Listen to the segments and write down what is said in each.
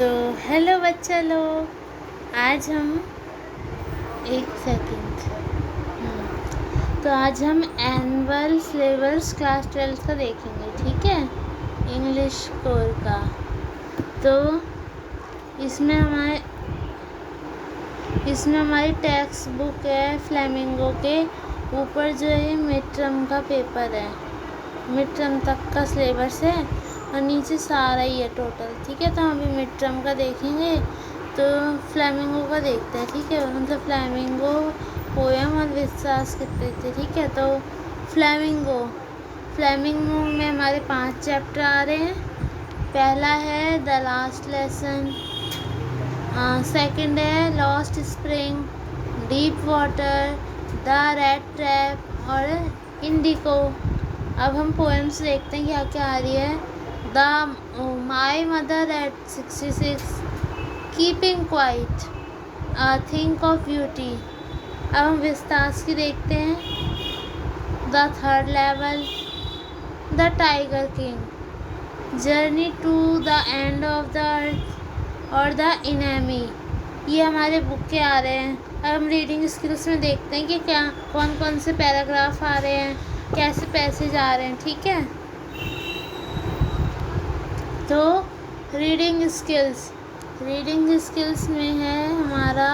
तो हेलो बच्चा लोग, आज हम एक सेकंड तो आज हम एनुअल सिलेबस क्लास 12 का देखेंगे, ठीक है। इंग्लिश कोर का। तो इसमें हमारी टेक्स्ट बुक है फ्लेमिंगो के ऊपर जो है मिड टर्म का पेपर है, मिड टर्म तक का सिलेबस है और नीचे सारा ही है टोटल, ठीक है। तो हम अभी मिड टर्म का देखेंगे, तो फ्लेमिंगो का देखते हैं, ठीक है। मतलब फ्लेमिंगो पोएम और विश्वास कितने थे, ठीक है। तो फ्लेमिंगो में हमारे 5 चैप्टर आ रहे हैं। पहला है द लास्ट लेसन, सेकंड है lost spring, deep water, the red trap और इंडिको। अब हम पोएम्स देखते हैं क्या क्या आ रही है। My mother at 66, Keeping Quiet, Think of Beauty। अब हम विस्तास की देखते हैं। The third level, the tiger king, journey to the end of the earth और द इनेमी। ये हमारे बुक के आ रहे हैं। अब हम रीडिंग स्किल्स में देखते हैं कि क्या कौन कौन से पैराग्राफ आ रहे हैं, कैसे पैसेज आ रहे हैं, ठीक है। तो रीडिंग स्किल्स में है हमारा,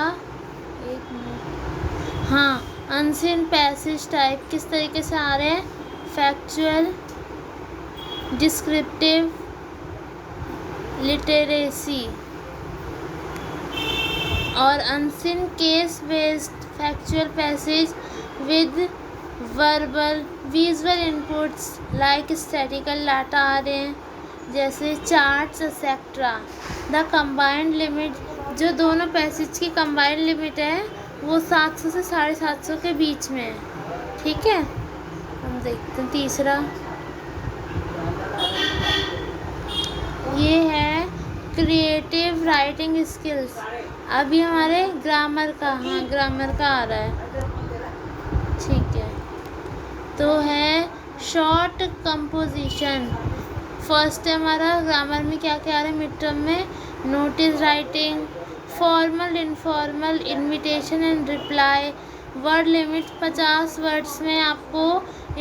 एक मिनट, हाँ, अनसीन पैसेज टाइप किस तरीके से आ रहे हैं। फैक्चुअल, डिस्क्रिप्टिव, लिटरेसी और unseen case based factual passage with verbal visual inputs like statical data आ रहे हैं, जैसे charts etcetera. The combined limit, जो दोनों पैसेज की कंबाइंड लिमिट है वो 700 से 750 के बीच में है, ठीक है। हम देखते हैं तीसरा, ये है क्रिएटिव राइटिंग स्किल्स। अभी हमारे ग्रामर का आ रहा है, ठीक है। तो है शॉर्ट कंपोजिशन। फर्स्ट है हमारा ग्रामर में क्या क्या आ रहा है मिड टर्म में। Notice writing, formal informal, invitation and reply. Word limit 50 words में आपको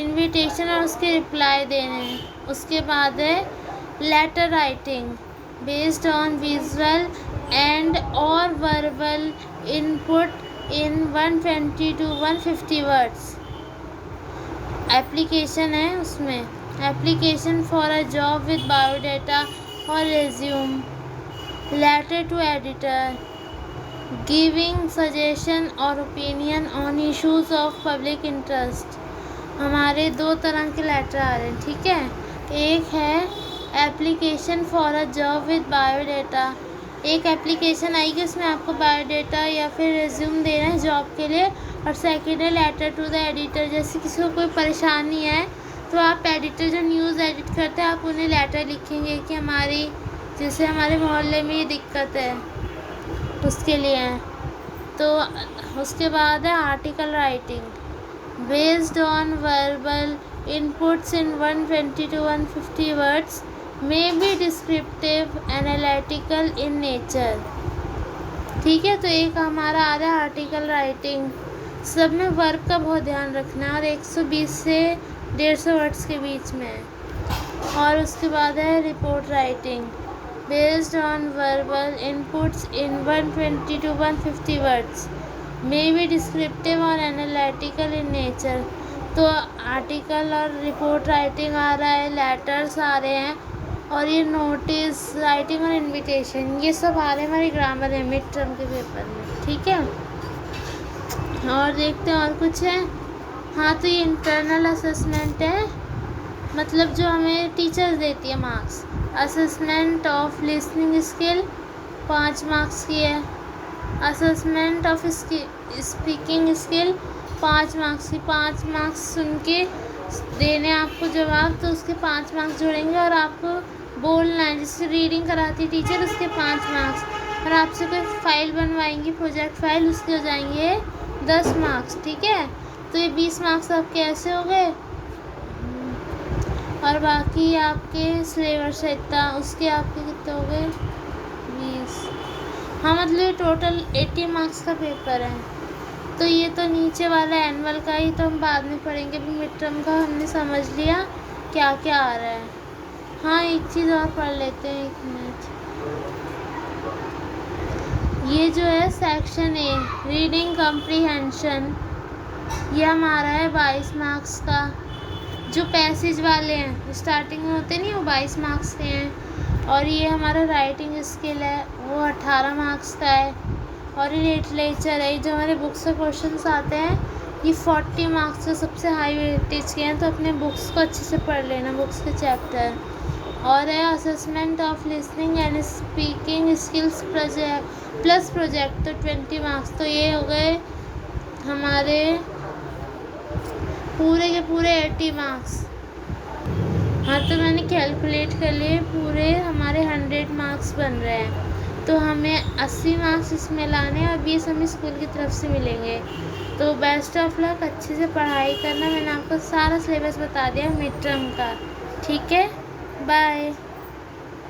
इनविटेशन और उसके रिप्लाई देने हैं। उसके बाद है letter writing based on visual and और verbal input in 120 to 150 words. Application है उसमें, application for a job with biodata और resume. Letter to editor, giving suggestion और opinion on issues of public interest. हमारे 2 तरह के लेटर आ रहे हैं, ठीक है। एक है application for a job with biodata, एक एप्लीकेशन आएगी उसमें आपको बायोडाटा या फिर रेज्यूम देना है जॉब के लिए। और सेकेंड है लेटर टू द एडिटर, जैसे किसी को कोई परेशानी है तो आप एडिटर जो न्यूज़ एडिट करते हैं आप उन्हें लेटर लिखेंगे कि जैसे हमारे मोहल्ले में ये दिक्कत है, उसके लिए है। तो उसके बाद है article writing based on verbal inputs in 120 to 150 words, may be descriptive analytical in nature, ठीक है। तो एक हमारा आ रहा है आर्टिकल राइटिंग। सब में वर्ब का बहुत ध्यान रखना है और 120 से 150 वर्ड्स के बीच में है। और उसके बाद है report writing based on verbal inputs in 120 to 150 words, may be descriptive और एनालिटिकल इन नेचर। तो आर्टिकल और रिपोर्ट राइटिंग आ रहा है, लेटर्स आ रहे हैं और ये नोटिस राइटिंग और इनविटेशन, ये सब आ रहे हैं हमारे ग्रामर है मिड टर्म के पेपर में, ठीक है। और देखते हैं और कुछ है। हाँ, तो ये इंटरनल असेसमेंट है, मतलब जो हमें टीचर्स देती है marks. Assessment of listening skill 5 marks की है। Assessment of speaking skill 5 marks की। 5 मार्क्स सुन के देने आपको जवाब, तो उसके 5 मार्क्स जुड़ेंगे और आपको बोलना है। जिससे रीडिंग कराती टीचर उसके 5 मार्क्स, और आपसे कोई फाइल बनवाएंगी प्रोजेक्ट फाइल, उसके हो जाएंगे 10 मार्क्स, ठीक है। तो ये 20 मार्क्स आपके ऐसे हो गए। और बाकी आपके सिलेबस है इतना, उसके आपके कितने हो गए 20। हाँ मतलब ये टोटल 80 मार्क्स का पेपर है। तो ये तो नीचे वाला एनुअल का ही तो हम बाद में पढ़ेंगे, अभी मिड टर्म का हमने समझ लिया क्या क्या आ रहा है। हाँ एक चीज़ और पढ़ लेते हैं, 1 मिनट। ये जो है सेक्शन ए रीडिंग कम्प्रीहेंशन, ये हमारा है 22 मार्क्स का। जो पैसेज वाले हैं स्टार्टिंग में होते नहीं, वो 22 मार्क्स के हैं। और ये हमारा राइटिंग स्किल है, वो 18 मार्क्स का है। और ये लिटरेचर है, जो हमारे बुक्स से क्वेश्चंस आते हैं, ये 40 मार्क्स के सबसे हाई वेटेज के हैं। तो अपने बुक्स को अच्छे से पढ़ लेना, बुक्स के चैप्टर। और है assessment of listening and speaking skills plus project, तो 20 मार्क्स। तो ये हो गए हमारे पूरे के पूरे 80 मार्क्स। हाँ तो मैंने कैलकुलेट कर लिए, पूरे हमारे 100 मार्क्स बन रहे हैं। तो हमें 80 मार्क्स इसमें लाने हैं और 20 हमें स्कूल की तरफ से मिलेंगे। तो बेस्ट ऑफ लक, अच्छे से पढ़ाई करना। मैंने आपको सारा सिलेबस बता दिया मिड टर्म का। ठीक है, बाय।